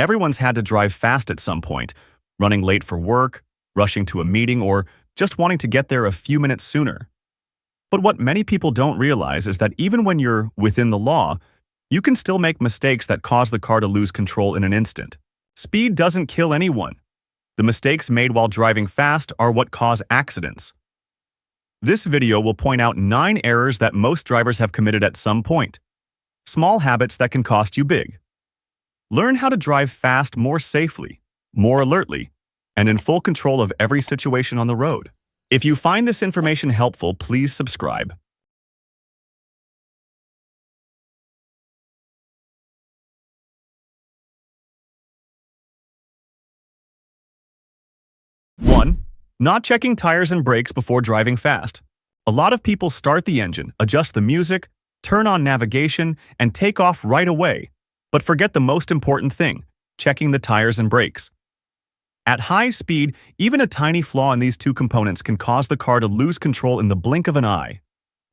Everyone's had to drive fast at some point, running late for work, rushing to a meeting, or just wanting to get there a few minutes sooner. But what many people don't realize is that even when you're within the law, you can still make mistakes that cause the car to lose control in an instant. Speed doesn't kill anyone. The mistakes made while driving fast are what cause accidents. This video will point out 9 errors that most drivers have committed at some point. Small habits that can cost you big. Learn how to drive fast more safely, more alertly, and in full control of every situation on the road. If you find this information helpful, please subscribe. One, not checking tires and brakes before driving fast. A lot of people start the engine, adjust the music, turn on navigation, and take off right away, but forget the most important thing, checking the tires and brakes. At high speed, even a tiny flaw in these two components can cause the car to lose control in the blink of an eye.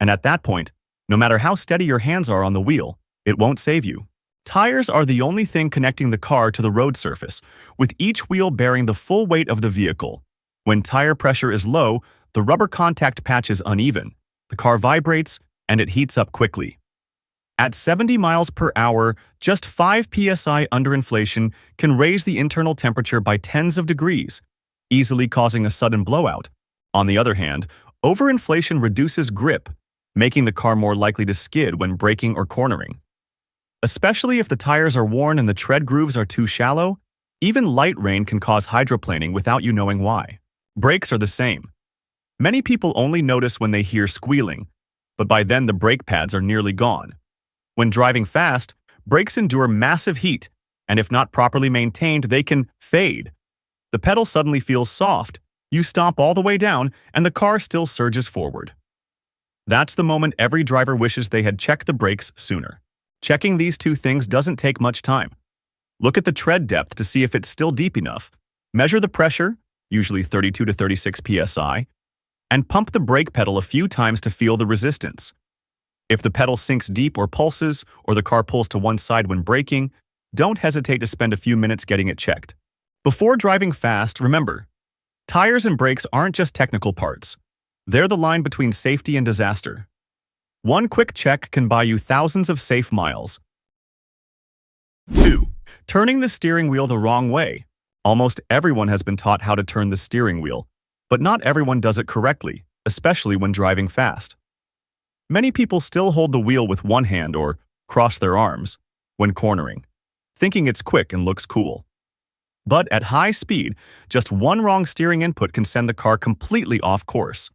And at that point, no matter how steady your hands are on the wheel, it won't save you. Tires are the only thing connecting the car to the road surface, with each wheel bearing the full weight of the vehicle. When tire pressure is low, the rubber contact patch is uneven, the car vibrates, and it heats up quickly. At 70 miles per hour, just 5 psi underinflation can raise the internal temperature by tens of degrees, easily causing a sudden blowout. On the other hand, overinflation reduces grip, making the car more likely to skid when braking or cornering. Especially if the tires are worn and the tread grooves are too shallow, even light rain can cause hydroplaning without you knowing why. Brakes are the same. Many people only notice when they hear squealing, but by then the brake pads are nearly gone. When driving fast, brakes endure massive heat, and if not properly maintained, they can fade. The pedal suddenly feels soft, you stomp all the way down, and the car still surges forward. That's the moment every driver wishes they had checked the brakes sooner. Checking these two things doesn't take much time. Look at the tread depth to see if it's still deep enough. Measure the pressure, usually 32 to 36 psi, and pump the brake pedal a few times to feel the resistance. If the pedal sinks deep or pulses, or the car pulls to one side when braking, don't hesitate to spend a few minutes getting it checked. Before driving fast, remember, tires and brakes aren't just technical parts. They're the line between safety and disaster. One quick check can buy you thousands of safe miles. 2. Turning the steering wheel the wrong way. Almost everyone has been taught how to turn the steering wheel, but not everyone does it correctly, especially when driving fast. Many people still hold the wheel with one hand or cross their arms when cornering, thinking it's quick and looks cool. But at high speed, just one wrong steering input can send the car completely off course.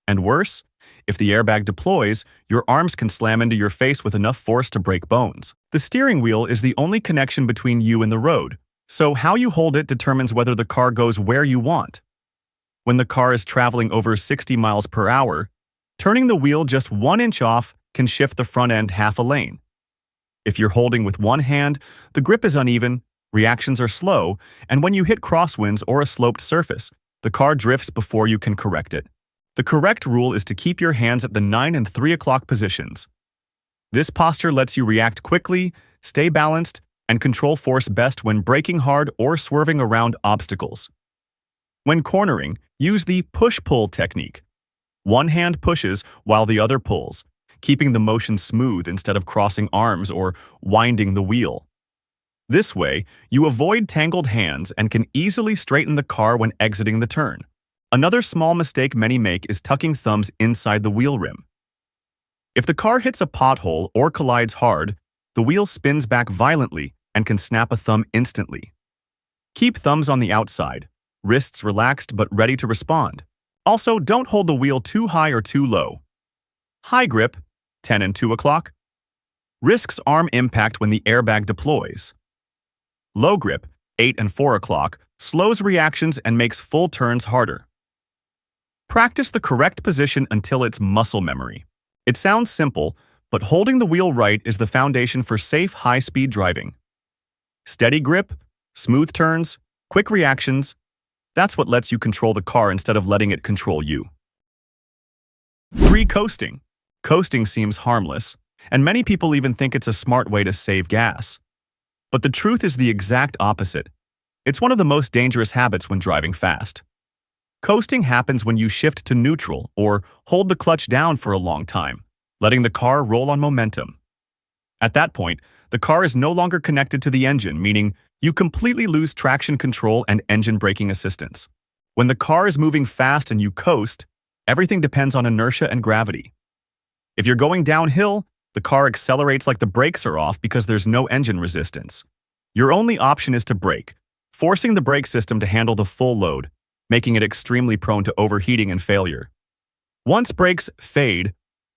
And worse, if the airbag deploys, your arms can slam into your face with enough force to break bones. The steering wheel is the only connection between you and the road, so how you hold it determines whether the car goes where you want. When the car is traveling over 60 miles per hour, turning the wheel just 1 inch off can shift the front end half a lane. If you're holding with one hand, the grip is uneven, reactions are slow, and when you hit crosswinds or a sloped surface, the car drifts before you can correct it. The correct rule is to keep your hands at the 9 and 3 o'clock positions. This posture lets you react quickly, stay balanced, and control force best when braking hard or swerving around obstacles. When cornering, use the push-pull technique. One hand pushes while the other pulls, keeping the motion smooth instead of crossing arms or winding the wheel. This way, you avoid tangled hands and can easily straighten the car when exiting the turn. Another small mistake many make is tucking thumbs inside the wheel rim. If the car hits a pothole or collides hard, the wheel spins back violently and can snap a thumb instantly. Keep thumbs on the outside, wrists relaxed but ready to respond. Also, don't hold the wheel too high or too low. High grip, 10 and 2 o'clock, risks arm impact when the airbag deploys. Low grip, 8 and 4 o'clock, slows reactions and makes full turns harder. Practice the correct position until it's muscle memory. It sounds simple, but holding the wheel right is the foundation for safe, high-speed driving. Steady grip, smooth turns, quick reactions, that's what lets you control the car instead of letting it control you. 3. Coasting. Coasting seems harmless, and many people even think it's a smart way to save gas. But the truth is the exact opposite. It's one of the most dangerous habits when driving fast. Coasting happens when you shift to neutral or hold the clutch down for a long time, letting the car roll on momentum. At that point, the car is no longer connected to the engine, meaning you completely lose traction control and engine braking assistance. When the car is moving fast and you coast, everything depends on inertia and gravity. If you're going downhill, the car accelerates like the brakes are off because there's no engine resistance. Your only option is to brake, forcing the brake system to handle the full load, making it extremely prone to overheating and failure. Once brakes fade,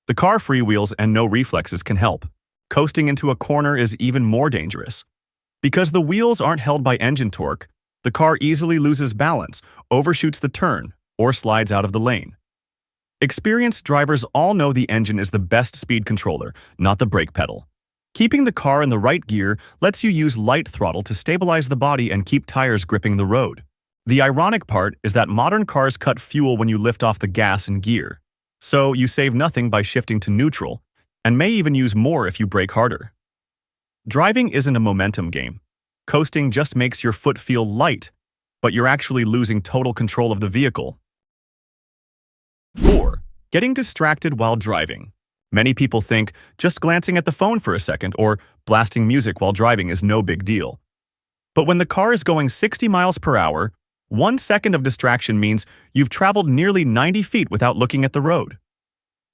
the car freewheels and no reflexes can help. Coasting into a corner is even more dangerous. Because the wheels aren't held by engine torque, the car easily loses balance, overshoots the turn, or slides out of the lane. Experienced drivers all know the engine is the best speed controller, not the brake pedal. Keeping the car in the right gear lets you use light throttle to stabilize the body and keep tires gripping the road. The ironic part is that modern cars cut fuel when you lift off the gas and gear, so you save nothing by shifting to neutral, and may even use more if you brake harder. Driving isn't a momentum game. Coasting just makes your foot feel light, but you're actually losing total control of the vehicle. 4. Getting distracted while driving. Many people think just glancing at the phone for a second or blasting music while driving is no big deal. But when the car is going 60 miles per hour, 1 second of distraction means you've traveled nearly 90 feet without looking at the road.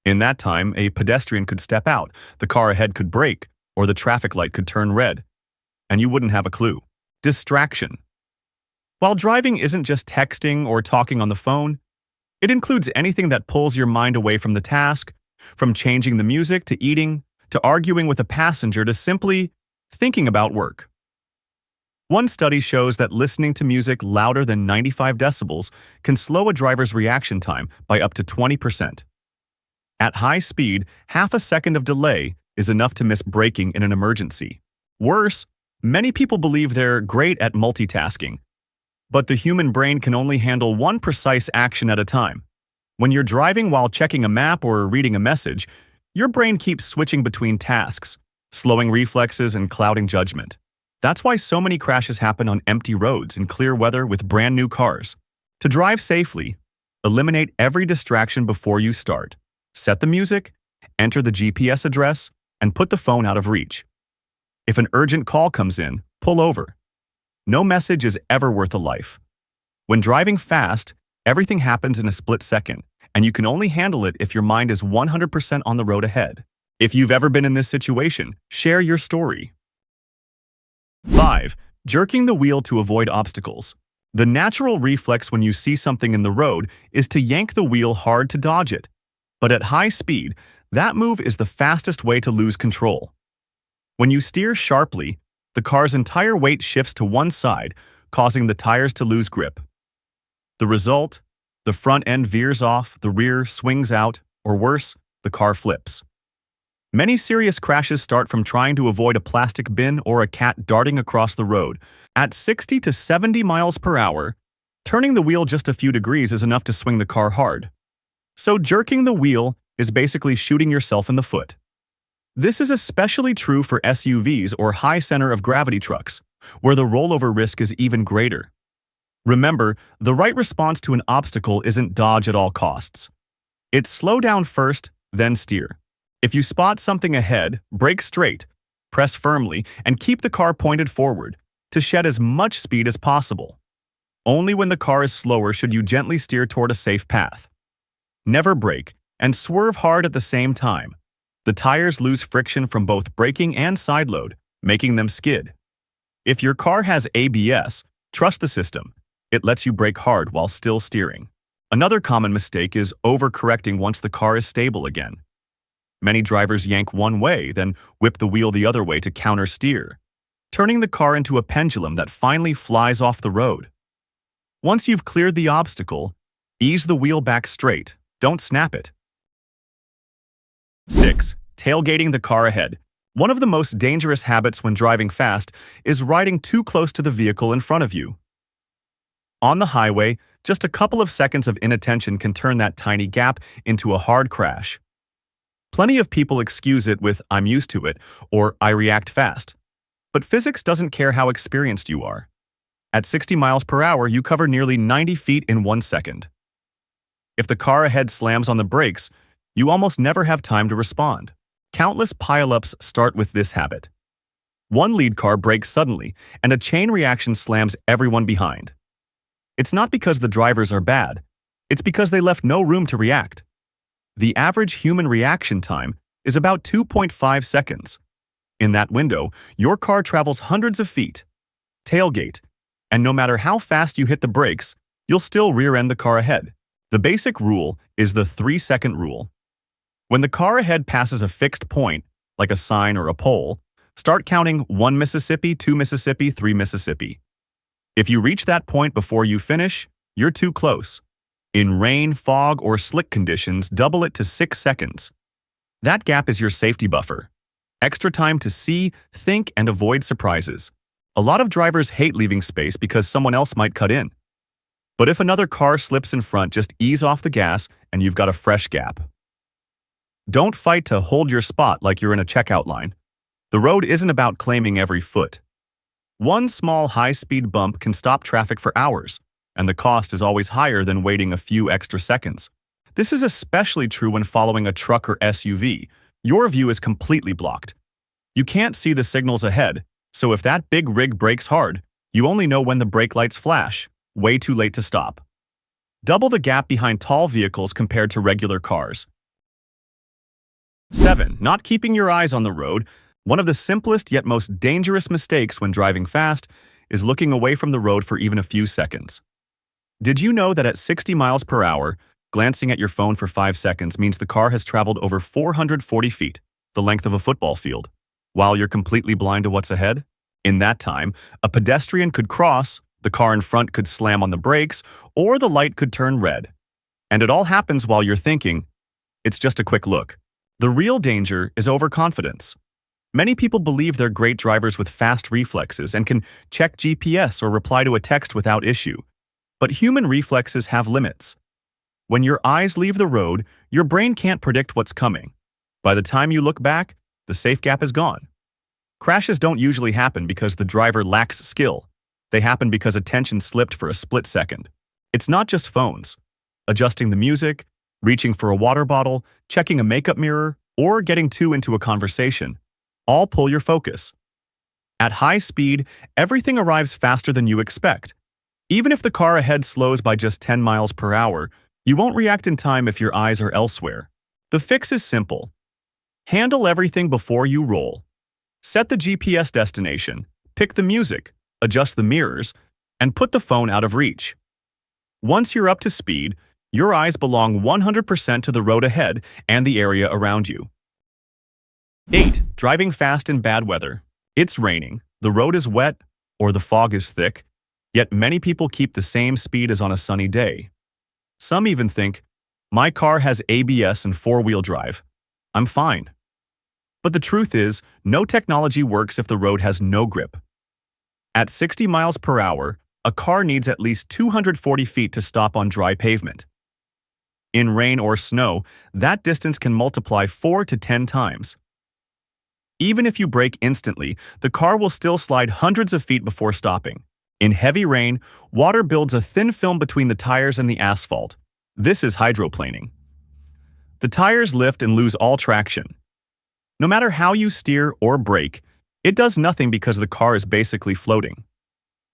In that time, a pedestrian could step out, the car ahead could brake, or the traffic light could turn red, and you wouldn't have a clue. Distraction. While driving isn't just texting or talking on the phone, it includes anything that pulls your mind away from the task, from changing the music to eating, to arguing with a passenger to simply thinking about work. One study shows that listening to music louder than 95 decibels can slow a driver's reaction time by up to 20%. At high speed, half a second of delay is enough to miss braking in an emergency. Worse, many people believe they're great at multitasking, but the human brain can only handle one precise action at a time. When you're driving while checking a map or reading a message, your brain keeps switching between tasks, slowing reflexes and clouding judgment. That's why so many crashes happen on empty roads in clear weather with brand new cars. To drive safely, eliminate every distraction before you start. Set the music, enter the GPS address, and put the phone out of reach. If an urgent call comes in, pull over. No message is ever worth a life. When driving fast, everything happens in a split second, and you can only handle it if your mind is 100% on the road ahead. If you've ever been in this situation, share your story. 5. Jerking the wheel to avoid obstacles. The natural reflex when you see something in the road is to yank the wheel hard to dodge it. But at high speed, that move is the fastest way to lose control. When you steer sharply, the car's entire weight shifts to one side, causing the tires to lose grip. The result? The front end veers off, the rear swings out, or worse, the car flips. Many serious crashes start from trying to avoid a plastic bin or a cat darting across the road. At 60 to 70 miles per hour, turning the wheel just a few degrees is enough to swing the car hard. So jerking the wheel is basically shooting yourself in the foot. This is especially true for SUVs or high center of gravity trucks, where the rollover risk is even greater. Remember, the right response to an obstacle isn't dodge at all costs. It's slow down first, then steer. If you spot something ahead, brake straight, press firmly, and keep the car pointed forward to shed as much speed as possible. Only when the car is slower should you gently steer toward a safe path. Never brake, and swerve hard at the same time. The tires lose friction from both braking and side load, making them skid. If your car has ABS, trust the system. It lets you brake hard while still steering. Another common mistake is overcorrecting once the car is stable again. Many drivers yank one way, then whip the wheel the other way to counter-steer, turning the car into a pendulum that finally flies off the road. Once you've cleared the obstacle, ease the wheel back straight. Don't snap it. 6. Tailgating the car ahead. One of the most dangerous habits when driving fast is riding too close to the vehicle in front of you. On the highway, just a couple of seconds of inattention can turn that tiny gap into a hard crash. Plenty of people excuse it with "I'm used to it" or "I react fast." But physics doesn't care how experienced you are. At 60 miles per hour, you cover nearly 90 feet in 1 second. If the car ahead slams on the brakes, you almost never have time to respond. Countless pileups start with this habit. One lead car brakes suddenly, and a chain reaction slams everyone behind. It's not because the drivers are bad, it's because they left no room to react. The average human reaction time is about 2.5 seconds. In that window, your car travels hundreds of feet. Tailgate, and no matter how fast you hit the brakes, you'll still rear-end the car ahead. The basic rule is the 3-second rule. When the car ahead passes a fixed point, like a sign or a pole, start counting 1 Mississippi, 2 Mississippi, 3 Mississippi. If you reach that point before you finish, you're too close. In rain, fog, or slick conditions, double it to 6 seconds. That gap is your safety buffer. Extra time to see, think, and avoid surprises. A lot of drivers hate leaving space because someone else might cut in. But if another car slips in front, just ease off the gas and you've got a fresh gap. Don't fight to hold your spot like you're in a checkout line. The road isn't about claiming every foot. One small high-speed bump can stop traffic for hours, and the cost is always higher than waiting a few extra seconds. This is especially true when following a truck or SUV. Your view is completely blocked. You can't see the signals ahead, so if that big rig brakes hard, you only know when the brake lights flash, way too late to stop. Double the gap behind tall vehicles compared to regular cars. 7. Not keeping your eyes on the road. One of the simplest yet most dangerous mistakes when driving fast is looking away from the road for even a few seconds. Did you know that at 60 miles per hour, glancing at your phone for 5 seconds means the car has traveled over 440 feet, the length of a football field, while you're completely blind to what's ahead? In that time, a pedestrian could cross, the car in front could slam on the brakes, or the light could turn red. And it all happens while you're thinking, it's just a quick look. The real danger is overconfidence. Many people believe they're great drivers with fast reflexes and can check GPS or reply to a text without issue. But human reflexes have limits. When your eyes leave the road, your brain can't predict what's coming. By the time you look back, the safe gap is gone. Crashes don't usually happen because the driver lacks skill. They happen because attention slipped for a split second. It's not just phones. Adjusting the music, reaching for a water bottle, checking a makeup mirror, or getting too into a conversation all pull your focus. At high speed, everything arrives faster than you expect. Even if the car ahead slows by just 10 miles per hour, you won't react in time if your eyes are elsewhere. The fix is simple. Handle everything before you roll. Set the GPS destination, pick the music, adjust the mirrors, and put the phone out of reach. Once you're up to speed, your eyes belong 100% to the road ahead and the area around you. 8. Driving fast in bad weather. It's raining, the road is wet, or the fog is thick, yet many people keep the same speed as on a sunny day. Some even think, my car has ABS and 4-wheel drive. I'm fine. But the truth is, no technology works if the road has no grip. At 60 miles per hour, a car needs at least 240 feet to stop on dry pavement. In rain or snow, that distance can multiply 4 to 10 times. Even if you brake instantly, the car will still slide hundreds of feet before stopping. In heavy rain, water builds a thin film between the tires and the asphalt. This is hydroplaning. The tires lift and lose all traction. No matter how you steer or brake, it does nothing because the car is basically floating.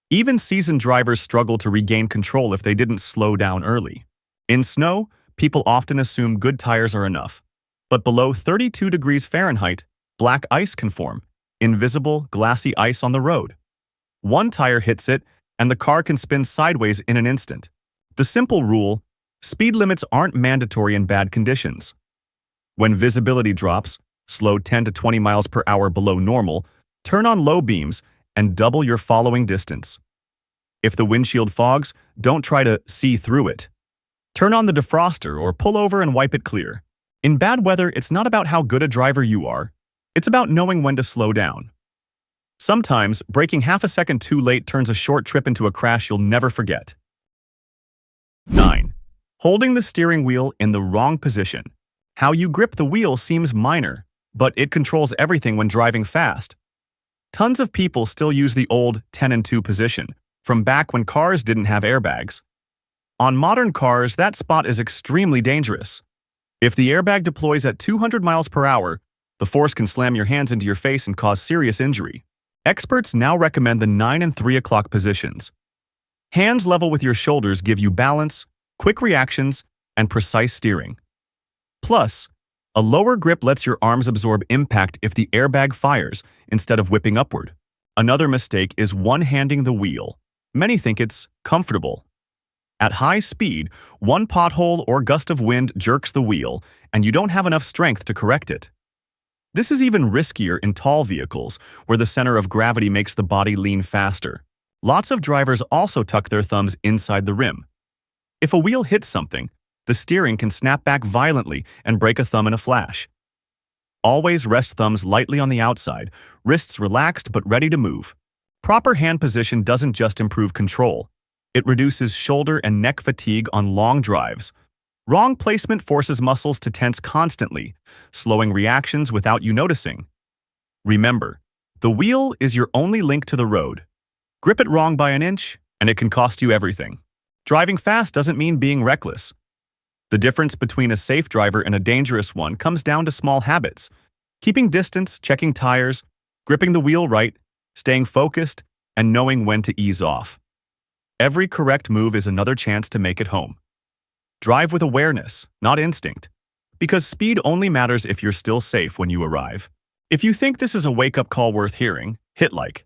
Even seasoned drivers struggle to regain control if they didn't slow down early. In snow, people often assume good tires are enough. But below 32 degrees Fahrenheit, black ice can form, invisible, glassy ice on the road. One tire hits it, and the car can spin sideways in an instant. The simple rule: speed limits aren't mandatory in bad conditions. When visibility drops, slow 10 to 20 miles per hour below normal, turn on low beams, and double your following distance. If the windshield fogs, don't try to see through it. Turn on the defroster or pull over and wipe it clear. In bad weather, it's not about how good a driver you are. It's about knowing when to slow down. Sometimes, braking half a second too late turns a short trip into a crash you'll never forget. 9. Holding the steering wheel in the wrong position. How you grip the wheel seems minor, but it controls everything when driving fast. Tons of people still use the old 10 and 2 position, from back when cars didn't have airbags. On modern cars, that spot is extremely dangerous. If the airbag deploys at 200 miles per hour, the force can slam your hands into your face and cause serious injury. Experts now recommend the 9 and 3 o'clock positions. Hands level with your shoulders give you balance, quick reactions, and precise steering. Plus, a lower grip lets your arms absorb impact if the airbag fires instead of whipping upward. Another mistake is one-handing the wheel. Many think it's comfortable. At high speed, one pothole or gust of wind jerks the wheel, and you don't have enough strength to correct it. This is even riskier in tall vehicles, where the center of gravity makes the body lean faster. Lots of drivers also tuck their thumbs inside the rim. If a wheel hits something, the steering can snap back violently and break a thumb in a flash. Always rest thumbs lightly on the outside, wrists relaxed but ready to move. Proper hand position doesn't just improve control. It reduces shoulder and neck fatigue on long drives. Wrong placement forces muscles to tense constantly, slowing reactions without you noticing. Remember, the wheel is your only link to the road. Grip it wrong by an inch, and it can cost you everything. Driving fast doesn't mean being reckless. The difference between a safe driver and a dangerous one comes down to small habits: keeping distance, checking tires, gripping the wheel right, staying focused, and knowing when to ease off. Every correct move is another chance to make it home. Drive with awareness, not instinct, because speed only matters if you're still safe when you arrive. If you think this is a wake-up call worth hearing, hit like.